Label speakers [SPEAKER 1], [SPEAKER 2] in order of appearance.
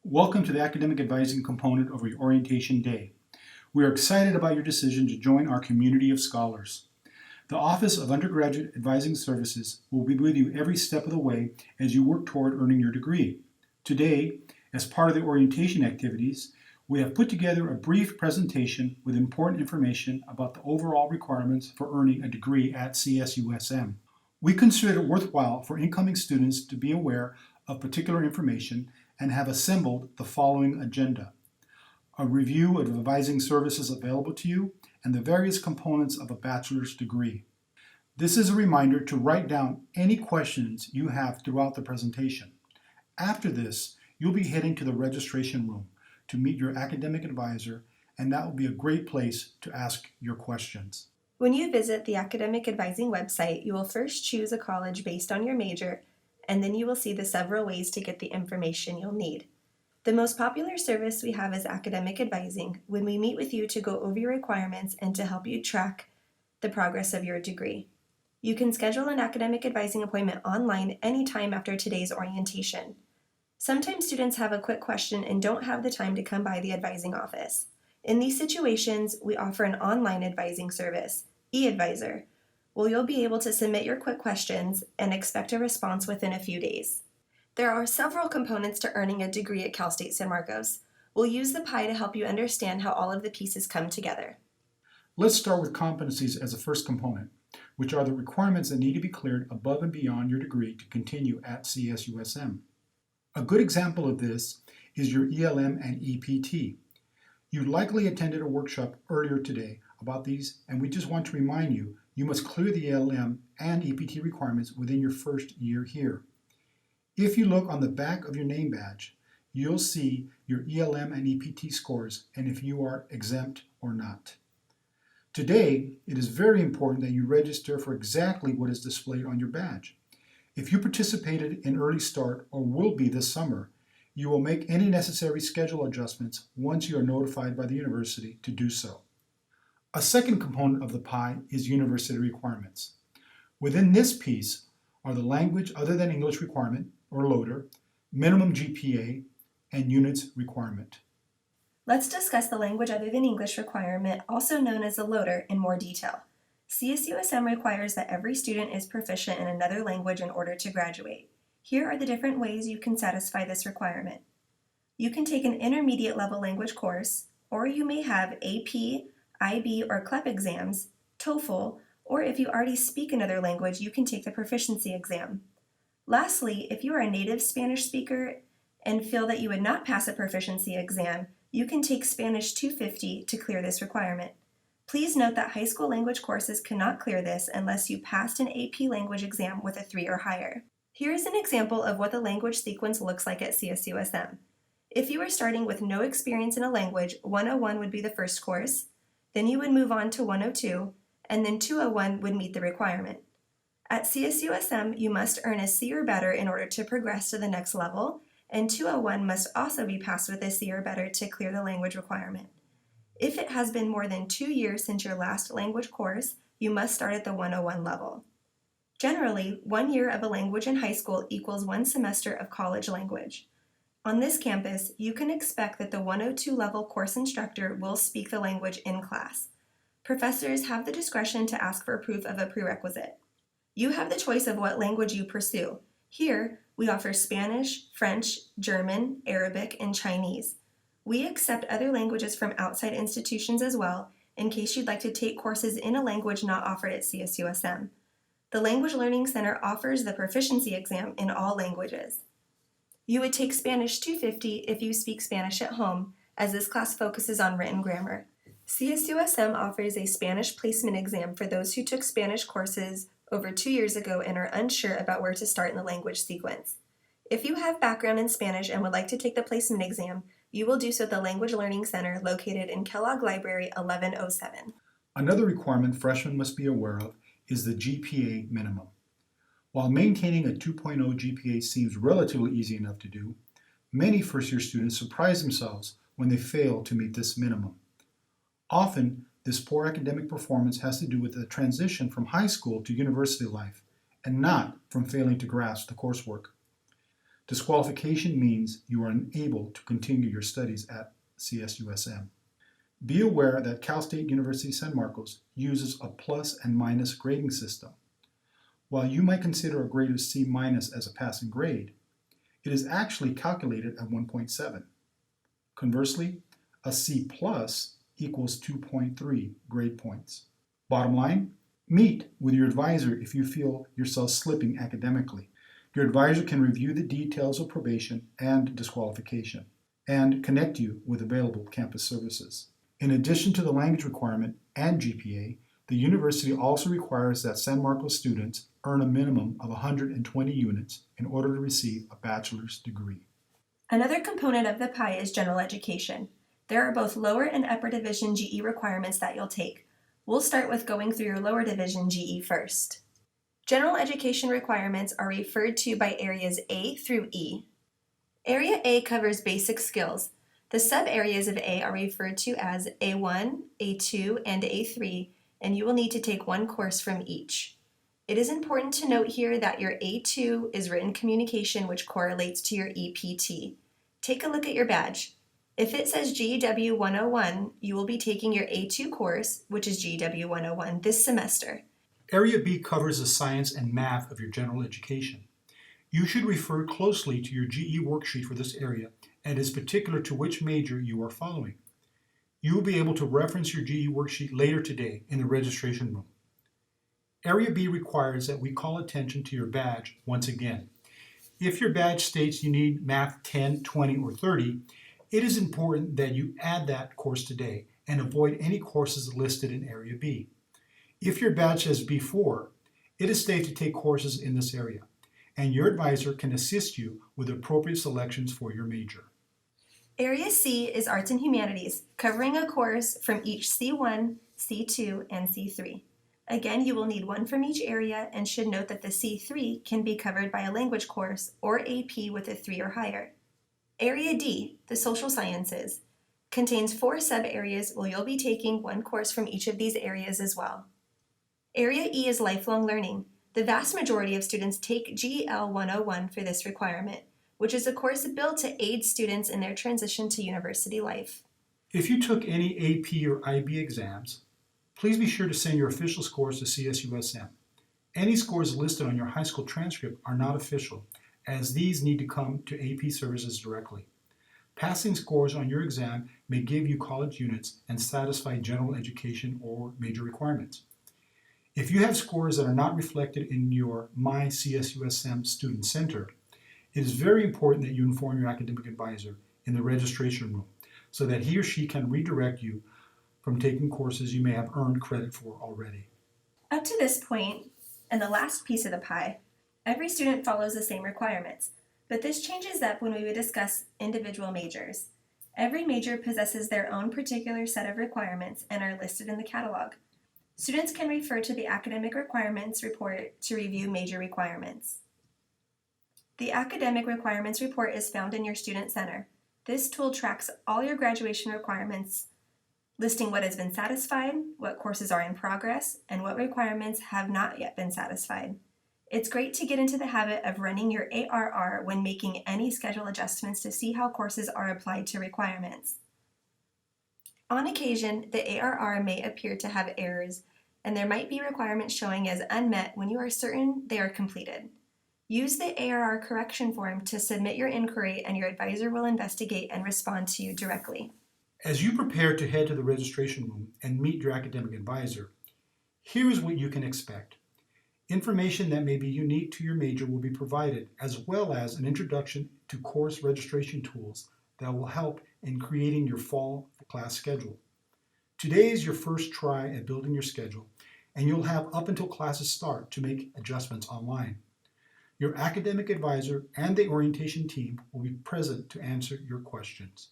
[SPEAKER 1] Welcome to the academic advising component of your orientation day. We are excited about your decision to join our community of scholars. The Office of Undergraduate Advising Services will be with you every step of the way as you work toward earning your degree. Today, as part of the orientation activities, we have put together a brief presentation with important information about the overall requirements for earning a degree at CSUSM. We consider it worthwhile for incoming students to be aware of particular information and have assembled the following agenda: a review of advising services available to you and the various components of a bachelor's degree. This is a reminder to write down any questions you have throughout the presentation. After this, you'll be heading to the registration room to meet your academic advisor, and that will be a great place to ask your questions.
[SPEAKER 2] When you visit the Academic Advising website, you will first choose a college based on your major, and then you will see the several ways to get the information you'll need. The most popular service we have is academic advising, when we meet with you to go over your requirements and to help you track the progress of your degree. You can schedule an academic advising appointment online anytime after today's orientation. Sometimes students have a quick question and don't have the time to come by the advising office. In these situations, we offer an online advising service, eAdvisor, where you'll be able to submit your quick questions and expect a response within a few days. There are several components to earning a degree at Cal State San Marcos. We'll use the pie to help you understand how all of the pieces come together.
[SPEAKER 1] Let's start with competencies as a first component, which are the requirements that need to be cleared above and beyond your degree to continue at CSUSM. A good example of this is your ELM and EPT. You likely attended a workshop earlier today about these, and we just want to remind you, you must clear the ELM and EPT requirements within your first year here. If you look on the back of your name badge, you'll see your ELM and EPT scores and if you are exempt or not. Today, it is very important that you register for exactly what is displayed on your badge. If you participated in Early Start or will be this summer, you will make any necessary schedule adjustments once you are notified by the university to do so. A second component of the pie is university requirements. Within this piece are the language other than English requirement, or LOTR, minimum GPA, and units requirement.
[SPEAKER 2] Let's discuss the language other than English requirement, also known as the LOTR, in more detail. CSUSM requires that every student is proficient in another language in order to graduate. Here are the different ways you can satisfy this requirement. You can take an intermediate level language course, or you may have AP, IB, or CLEP exams, TOEFL, or if you already speak another language, you can take the proficiency exam. Lastly, if you are a native Spanish speaker and feel that you would not pass a proficiency exam, you can take Spanish 250 to clear this requirement. Please note that high school language courses cannot clear this unless you passed an AP language exam with a 3 or higher. Here is an example of what the language sequence looks like at CSUSM. If you are starting with no experience in a language, 101 would be the first course, then you would move on to 102, and then 201 would meet the requirement. At CSUSM, you must earn a C or better in order to progress to the next level, and 201 must also be passed with a C or better to clear the language requirement. If it has been more than 2 years since your last language course, you must start at the 101 level. Generally, 1 year of a language in high school equals 1 semester of college language. On this campus, you can expect that the 102 level course instructor will speak the language in class. Professors have the discretion to ask for proof of a prerequisite. You have the choice of what language you pursue. Here, we offer Spanish, French, German, Arabic, and Chinese. We accept other languages from outside institutions as well, in case you'd like to take courses in a language not offered at CSUSM. The Language Learning Center offers the proficiency exam in all languages. You would take Spanish 250 if you speak Spanish at home, as this class focuses on written grammar. CSUSM offers a Spanish placement exam for those who took Spanish courses over 2 years ago and are unsure about where to start in the language sequence. If you have background in Spanish and would like to take the placement exam, you will do so at the Language Learning Center located in Kellogg Library 1107.
[SPEAKER 1] Another requirement freshmen must be aware of is the GPA minimum. While maintaining a 2.0 GPA seems relatively easy enough to do, many first-year students surprise themselves when they fail to meet this minimum. Often, this poor academic performance has to do with the transition from high school to university life, and not from failing to grasp the coursework. Disqualification means you are unable to continue your studies at CSUSM. Be aware that Cal State University San Marcos uses a plus and minus grading system. While you might consider a grade of C- as a passing grade, it is actually calculated at 1.7. Conversely, a C+ equals 2.3 grade points. Bottom line, meet with your advisor if you feel yourself slipping academically. Your advisor can review the details of probation and disqualification and connect you with available campus services. In addition to the language requirement and GPA, the university also requires that San Marcos students earn a minimum of 120 units in order to receive a bachelor's degree.
[SPEAKER 2] Another component of the pie is general education. There are both lower and upper division GE requirements that you'll take. We'll start with going through your lower division GE first. General education requirements are referred to by areas A through E. Area A covers basic skills. The sub-areas of A are referred to as A1, A2, and A3, and you will need to take one course from each. It is important to note here that your A2 is written communication, which correlates to your EPT. Take a look at your badge. If it says GEW 101, you will be taking your A2 course, which is GEW 101, this semester.
[SPEAKER 1] Area B covers the science and math of your general education. You should refer closely to your GE worksheet for this area and is particular to which major you are following. You will be able to reference your GE worksheet later today in the registration room. Area B requires that we call attention to your badge once again. If your badge states you need Math 10, 20, or 30, it is important that you add that course today and avoid any courses listed in Area B. If your badge says B4, it is safe to take courses in this area, and your advisor can assist you with appropriate selections for your major.
[SPEAKER 2] Area C is Arts and Humanities, covering a course from each C1, C2, and C3. Again, you will need one from each area and should note that the C3 can be covered by a language course or AP with a 3 or higher. Area D, the Social Sciences, contains 4 sub-areas where you'll be taking one course from each of these areas as well. Area E is Lifelong Learning. The vast majority of students take GEL 101 for this requirement, which is a course built to aid students in their transition to university life.
[SPEAKER 1] If you took any AP or IB exams, please be sure to send your official scores to CSUSM. Any scores listed on your high school transcript are not official, as these need to come to AP services directly. Passing scores on your exam may give you college units and satisfy general education or major requirements. If you have scores that are not reflected in your My CSUSM Student Center, it is very important that you inform your academic advisor in the registration room so that he or she can redirect you from taking courses you may have earned credit for already.
[SPEAKER 2] Up to this point, and the last piece of the pie, every student follows the same requirements, but this changes up when we would discuss individual majors. Every major possesses their own particular set of requirements and are listed in the catalog. Students can refer to the Academic Requirements Report to review major requirements. The Academic Requirements Report is found in your Student Center. This tool tracks all your graduation requirements, listing what has been satisfied, what courses are in progress, and what requirements have not yet been satisfied. It's great to get into the habit of running your ARR when making any schedule adjustments to see how courses are applied to requirements. On occasion, the ARR may appear to have errors, and there might be requirements showing as unmet when you are certain they are completed. Use the ARR correction form to submit your inquiry, and your advisor will investigate and respond to you directly.
[SPEAKER 1] As you prepare to head to the registration room and meet your academic advisor, here is what you can expect. Information that may be unique to your major will be provided, as well as an introduction to course registration tools that will help in creating your fall class schedule. Today is your first try at building your schedule, and you'll have up until classes start to make adjustments online. Your academic advisor and the orientation team will be present to answer your questions.